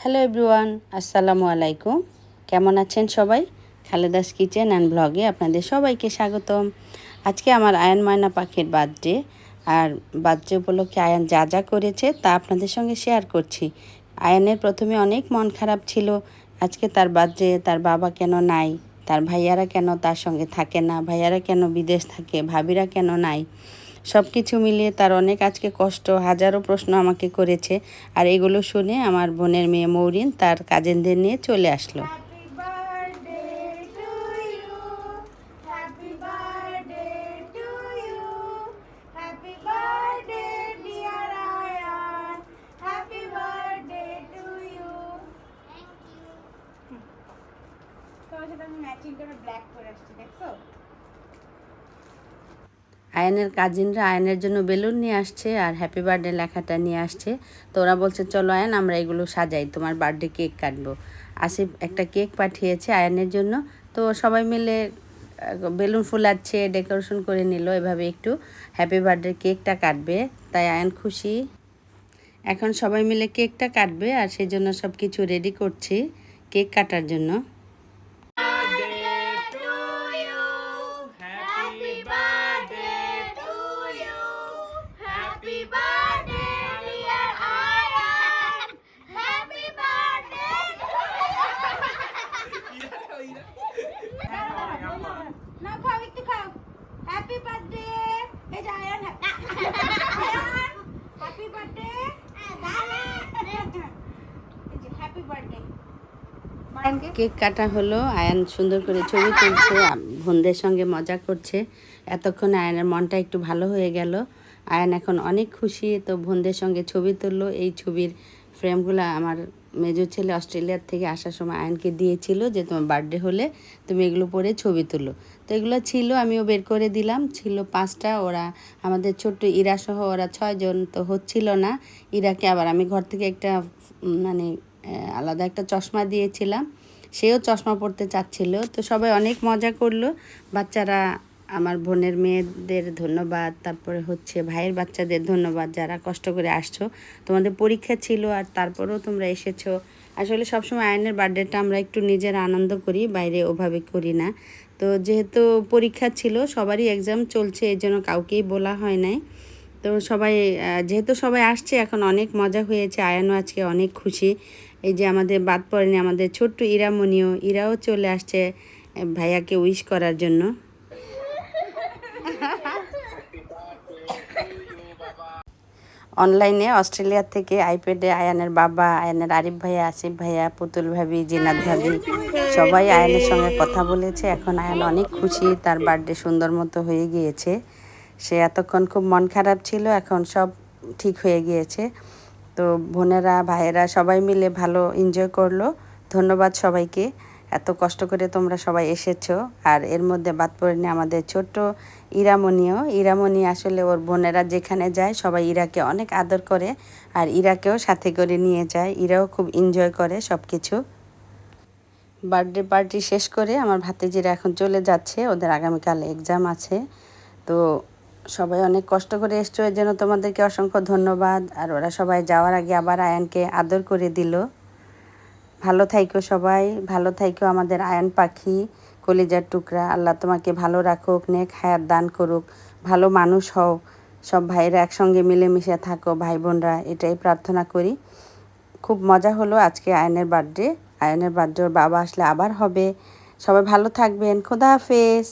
Hello everyone, আসসালামু আলাইকুম। কেমন আছেন সবাই? খালেদাস কিচেন অ্যান্ড ব্লগে আপনাদের সবাইকে স্বাগতম। আজকে আমার আয়ান ময়না পাখির বার্থডে, আর বার্থডে উপলক্ষে আয়ান যা যা করেছে তা আপনাদের সঙ্গে শেয়ার করছি। আয়ানের প্রথমে অনেক মন খারাপ ছিল। আজকে তার বার্থডে, তার বাবা কেন নাই, তার ভাইয়ারা কেন তার সঙ্গে থাকে না, ভাইয়ারা কেন বিদেশ থাকে, ভাবিরা কেন নাই, সব কিছু মিলিয়ে তার অনেক আজকে কষ্ট, হাজারো প্রশ্ন আমাকে করেছে। আর এগুলো শুনে আমার বোনের মেয়ে মৌরিন তার কাজিনদের নিয়ে চলে আসলো। আয়নের কাজিনরা আয়নের জন্য বেলুন নিয়ে আসছে আর হ্যাপি বার্থডে লেখাটা নিয়ে আসছে। তো ওরা বলছে চলো আয়ন আমরা এগুলো সাজাই, তোমার বার্থডে কেক কাটবো। আসিফ একটা কেক পাঠিয়েছে আয়নের জন্য। তো সবাই মিলে বেলুন ফুলাচ্ছে, ডেকোরেশন করে নিল, এভাবে একটু হ্যাপি বার্থডে কেকটা কাটবে। তাই আয়ন খুশি। এখন সবাই মিলে কেকটা কাটবে আর সেই জন্য সব কিছু রেডি করছি কেক কাটার জন্য। কেক কাটা হলো, আয়ান সুন্দর করে ছবি তুলছে, বোনদের সঙ্গে মজা করছে। এতক্ষণে আয়ানের মনটা একটু ভালো হয়ে গেল। আয়ান এখন অনেক খুশি। তো বোনদের সঙ্গে ছবি তুললো। এই ছবির ফ্রেমগুলো আমার মেজো ছেলে অস্ট্রেলিয়ার থেকে আসার সময় আয়ানকে দিয়েছিল যে তোমার বার্থডে হলে তুমি এগুলো পরে ছবি তুলো। তো এগুলো ছিল, আমিও বের করে দিলাম। ছিল 5টা। ওরা আমাদের ছোট্ট ইরাসহ ওরা 6 জন। তো হচ্ছিল না। ইরাকে আবার আমি ঘর থেকে একটা মানে আলাদা একটা চশমা দিয়েছিলাম, সেও চশমা পরতে চাচ্ছিল। তো সবাই অনেক মজা করলো। বাচ্চারা, আমার বোনের মেয়েদের ধন্যবাদ, তারপরে হচ্ছে ভাইয়ের বাচ্চাদের ধন্যবাদ যারা কষ্ট করে আসছো। তোমাদের পরীক্ষা ছিল আর তারপরেও তোমরা এসেছো। আসলে সবসময় আয়নের বার্থডেটা আমরা একটু নিজের আনন্দ করি, বাইরে ওভাবে করি না। তো যেহেতু পরীক্ষা ছিল, সবারই এক্সাম চলছে, এই জন্য কাউকেই বলা হয় নাই। তো সবাই যেহেতু সবাই আসছে এখন অনেক মজা হয়েছে। আয়ানও আজকে অনেক খুশি। এই যে আমাদের বাদ পড়েনি আমাদের ছোট্ট ইরামণিও, ইরাও চলে আসছে ভাইয়াকে উইশ করার জন্য। অনলাইনে অস্ট্রেলিয়া থেকে আইপ্যাডে আয়ানের বাবা, আয়ানের আরিফ ভাইয়া, আসিফ ভাইয়া, পুতুল ভাবি, জিনাত ভাবি সবাই আয়ানের সঙ্গে কথা বলেছে। এখন আয়ান অনেক খুশি, তার বার্থডে সুন্দর মতো হয়ে গিয়েছে। সে এতক্ষণ খুব মন খারাপ ছিল, এখন সব ঠিক হয়ে গিয়েছে। তো বোনেরা ভাইয়েরা সবাই মিলে ভালো এনজয় করলো। ধন্যবাদ সবাইকে, এত কষ্ট করে তোমরা সবাই এসেছো। আর এর মধ্যে বাদ পড়েনি আমাদের ছোট্ট ইরামণিও। ইরামণি আসলে ওর বোনেরা যেখানে যায় সবাই ইরাকে অনেক আদর করে, আর ইরাকেও সাথে করে নিয়ে যায়। ইরাও খুব এনজয় করে সব কিছু। বার্থডে পার্টি শেষ করে আমার ভাতিজিরা এখন চলে যাচ্ছে, ওদের আগামীকাল এক্সাম আছে। তো সবাই অনেক কষ্ট করে এসছো, এর জন্য তোমাদেরকে অসংখ্য ধন্যবাদ। আর ওরা সবাই যাওয়ার আগে আবার আয়ানকে আদর করে দিল। ভালো থাইকো সবাই, ভালো থাইকো আমাদের আয়ান পাখি, কলিজার টুকরা। আল্লাহ তোমাকে ভালো রাখুক, নেক হায়াত দান করুক, ভালো মানুষ হও, সব ভাইরা একসঙ্গে মিলেমিশে থাকো, ভাই বোনরা, এটাই প্রার্থনা করি। খুব মজা হলো আজকে আয়ানের বার্থডে। আয়ানের বার্থডে ওর বাবা আসলে আবার হবে। সবাই ভালো থাকবেন। খোদা হাফেজ।